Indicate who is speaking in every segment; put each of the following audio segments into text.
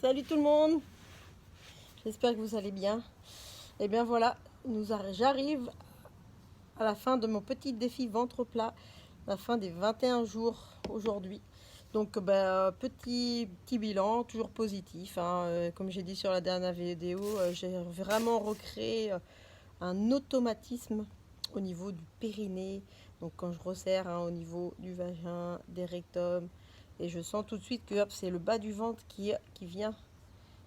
Speaker 1: Salut tout le monde, j'espère que vous allez bien. Et bien voilà, j'arrive à la fin de mon petit défi ventre plat, la fin des 21 jours aujourd'hui. Donc petit bilan, toujours positif, hein. Comme j'ai dit sur la dernière vidéo, j'ai vraiment recréé un automatisme au niveau du périnée. Donc quand je resserre, hein, au niveau du vagin, des rectums, et je sens tout de suite que c'est le bas du ventre qui vient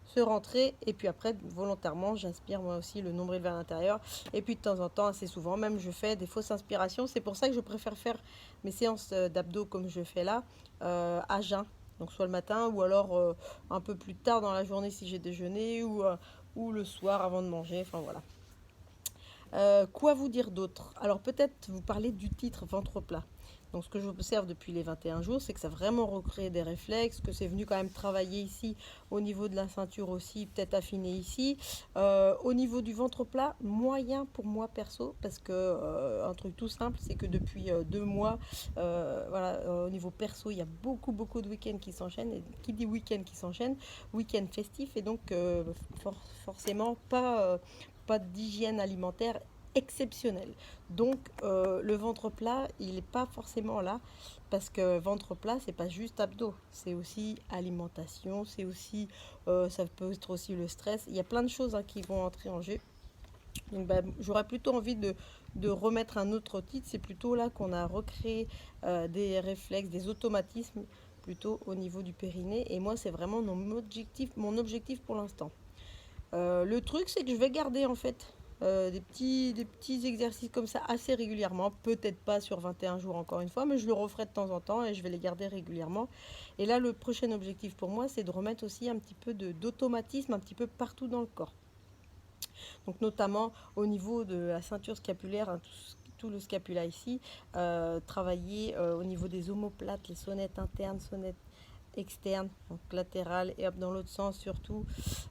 Speaker 1: se rentrer, et puis après volontairement j'inspire moi aussi le nombril vers l'intérieur, et puis de temps en temps, assez souvent même, je fais des fausses inspirations. C'est pour ça que je préfère faire mes séances d'abdos comme je fais là, à jeun, donc soit le matin ou alors un peu plus tard dans la journée si j'ai déjeuné, ou le soir avant de manger, enfin voilà. Quoi vous dire d'autre? Alors peut-être vous parler du titre ventre plat. Donc ce que j'observe depuis les 21 jours, c'est que ça a vraiment recréé des réflexes, que c'est venu quand même travailler ici, au niveau de la ceinture aussi, peut-être affiner ici. Au niveau du ventre plat, moyen pour moi perso, parce que un truc tout simple, c'est que depuis 2 mois, voilà, au niveau perso, il y a beaucoup de week-ends qui s'enchaînent. Et qui dit week-end qui s'enchaîne, week-end festif, et donc forcément pas d'hygiène alimentaire exceptionnelle. Donc le ventre plat, il n'est pas forcément là, parce que ventre plat, c'est pas juste abdos, c'est aussi alimentation, c'est aussi, ça peut être aussi le stress. Il y a plein de choses, hein, qui vont entrer en jeu. Donc j'aurais plutôt envie de remettre un autre titre. C'est plutôt là qu'on a recréé des réflexes, des automatismes, plutôt au niveau du périnée. Et moi, c'est vraiment mon objectif pour l'instant. Le truc, c'est que je vais garder en fait des petits exercices comme ça assez régulièrement. Peut-être pas sur 21 jours encore une fois, mais je le referai de temps en temps et je vais les garder régulièrement. Et là, le prochain objectif pour moi, c'est de remettre aussi un petit peu d'automatisme un petit peu partout dans le corps. Donc notamment au niveau de la ceinture scapulaire, hein, tout le scapula ici, travailler au niveau des omoplates, les sonnettes internes, sonnettes externes, donc latérales, et hop, dans l'autre sens surtout,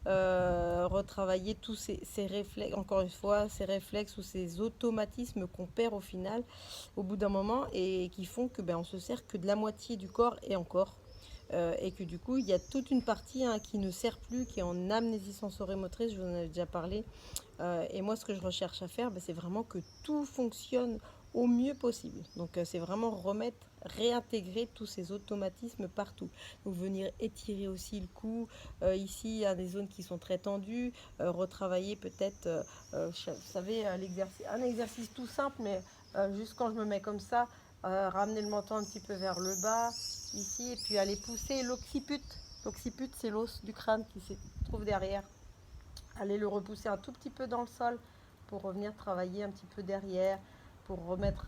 Speaker 1: retravailler tous ces réflexes, encore une fois, ces réflexes ou ces automatismes qu'on perd au final, au bout d'un moment, et qui font que on se sert que de la moitié du corps, et encore. Et que du coup, il y a toute une partie, hein, qui ne sert plus, qui est en amnésie sensorimotrice, je vous en avais déjà parlé. Et moi, ce que je recherche à faire, c'est vraiment que tout fonctionne au mieux possible. Donc, c'est vraiment réintégrer tous ces automatismes partout. Donc, venir étirer aussi le cou. Ici, il y a des zones qui sont très tendues. Retravailler peut-être, vous savez, un exercice tout simple, mais juste quand je me mets comme ça, ramener le menton un petit peu vers le bas, ici, et puis aller pousser l'occiput. L'occiput, c'est l'os du crâne qui se trouve derrière. Allez le repousser un tout petit peu dans le sol pour revenir travailler un petit peu derrière, pour remettre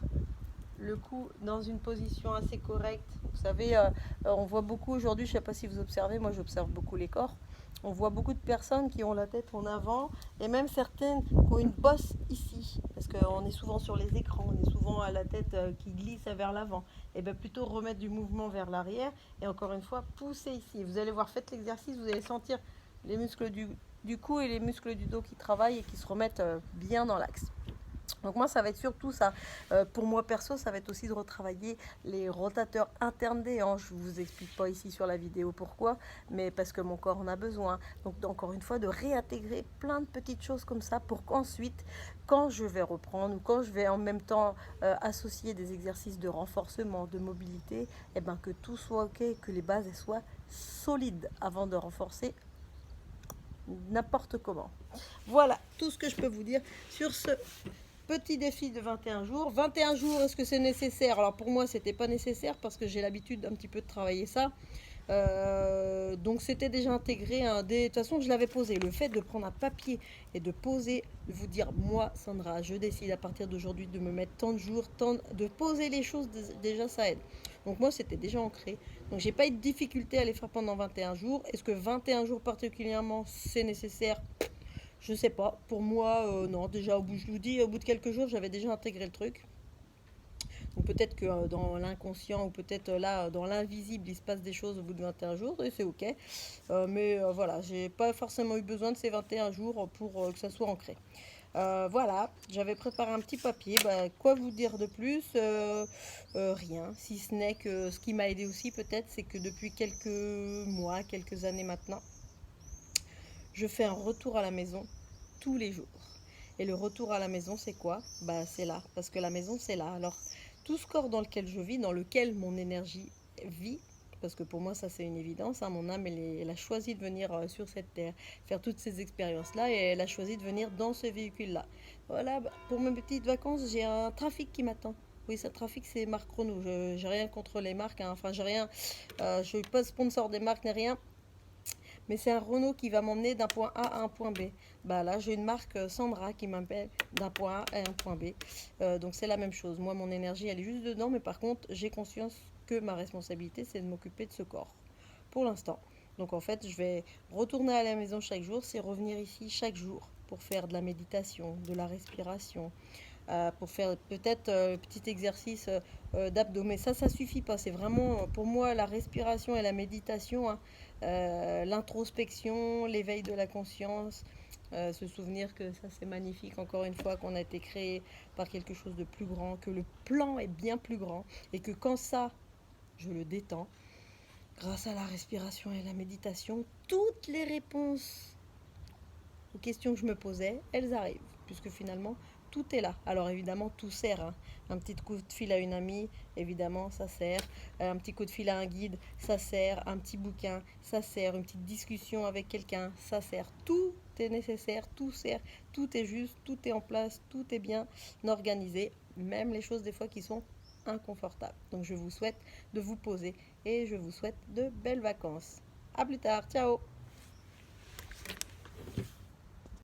Speaker 1: le cou dans une position assez correcte. Vous savez, on voit beaucoup aujourd'hui, je ne sais pas si vous observez, moi j'observe beaucoup les corps. On voit beaucoup de personnes qui ont la tête en avant, et même certaines qui ont une bosse ici, parce qu'on est souvent sur les écrans, on est souvent à la tête qui glisse vers l'avant. Et bien plutôt remettre du mouvement vers l'arrière, et encore une fois pousser ici. Vous allez voir, faites l'exercice, vous allez sentir les muscles du cou et les muscles du dos qui travaillent et qui se remettent bien dans l'axe. Donc moi, ça va être surtout ça. Pour moi perso, ça va être aussi de retravailler les rotateurs internes des hanches. Je vous explique pas ici sur la vidéo pourquoi, mais parce que mon corps en a besoin. Donc encore une fois, de réintégrer plein de petites choses comme ça pour qu'ensuite, quand je vais reprendre, ou quand je vais en même temps associer des exercices de renforcement, de mobilité, que tout soit ok, que les bases soient solides avant de renforcer n'importe comment. Voilà tout ce que je peux vous dire sur ce petit défi de 21 jours. 21 jours, est-ce que c'est nécessaire? Alors pour moi, c'était pas nécessaire parce que j'ai l'habitude un petit peu de travailler ça. Donc c'était déjà intégré, hein, de toute façon je l'avais posé. Le fait de prendre un papier et de poser, de vous dire, moi Sandra, je décide à partir d'aujourd'hui de me mettre tant de jours, de poser les choses, déjà ça aide. Donc moi c'était déjà ancré. Donc j'ai pas eu de difficulté à les faire pendant 21 jours. Est-ce que 21 jours particulièrement c'est nécessaire? Je sais pas. Pour moi, non. Déjà, je vous dis, au bout de quelques jours, j'avais déjà intégré le truc. Donc peut-être que dans l'inconscient, ou peut-être là, dans l'invisible, il se passe des choses au bout de 21 jours, et c'est ok. Mais voilà, j'ai pas forcément eu besoin de ces 21 jours pour que ça soit ancré. Voilà, j'avais préparé un petit papier. Quoi vous dire de plus? Rien, si ce n'est que ce qui m'a aidé aussi peut-être, c'est que depuis quelques mois, quelques années maintenant, je fais un retour à la maison tous les jours. Et le retour à la maison, c'est quoi? Bah, c'est là, parce que la maison, c'est là. Alors, tout ce corps dans lequel je vis, dans lequel mon énergie vit, parce que pour moi, ça c'est une évidence, hein, mon âme, elle a choisi de venir sur cette terre, faire toutes ces expériences-là, et elle a choisi de venir dans ce véhicule-là. Voilà, bah, pour mes petites vacances, j'ai un trafic qui m'attend. Oui, ce trafic, c'est marque Renault. Je n'ai rien contre les marques, hein. Enfin, j'ai rien. Je ne suis pas sponsor des marques ni rien. Mais c'est un Renault qui va m'emmener d'un point A à un point B. Bah là, j'ai une marque Sandra qui m'appelle d'un point A à un point B. Donc c'est la même chose. Moi, mon énergie, elle est juste dedans, mais par contre, j'ai conscience que ma responsabilité, c'est de m'occuper de ce corps. Pour l'instant. Donc en fait, je vais retourner à la maison chaque jour, c'est revenir ici chaque jour pour faire de la méditation, de la respiration, pour faire peut-être petit exercice d'abdos. Mais ça suffit pas. C'est vraiment pour moi la respiration et la méditation, hein, l'introspection, l'éveil de la conscience. Se souvenir que ça c'est magnifique, encore une fois, qu'on a été créé par quelque chose de plus grand, que le plan est bien plus grand et que quand ça, je le détends, grâce à la respiration et la méditation, toutes les réponses aux questions que je me posais, elles arrivent, puisque finalement, tout est là. Alors évidemment, tout sert, hein. Un petit coup de fil à une amie, évidemment, ça sert. Un petit coup de fil à un guide, ça sert. Un petit bouquin, ça sert. Une petite discussion avec quelqu'un, ça sert. Tout est nécessaire, tout sert, tout est juste, tout est en place, tout est bien organisé, même les choses des fois qui sont inconfortables. Donc je vous souhaite de vous poser et je vous souhaite de belles vacances. À plus tard, ciao.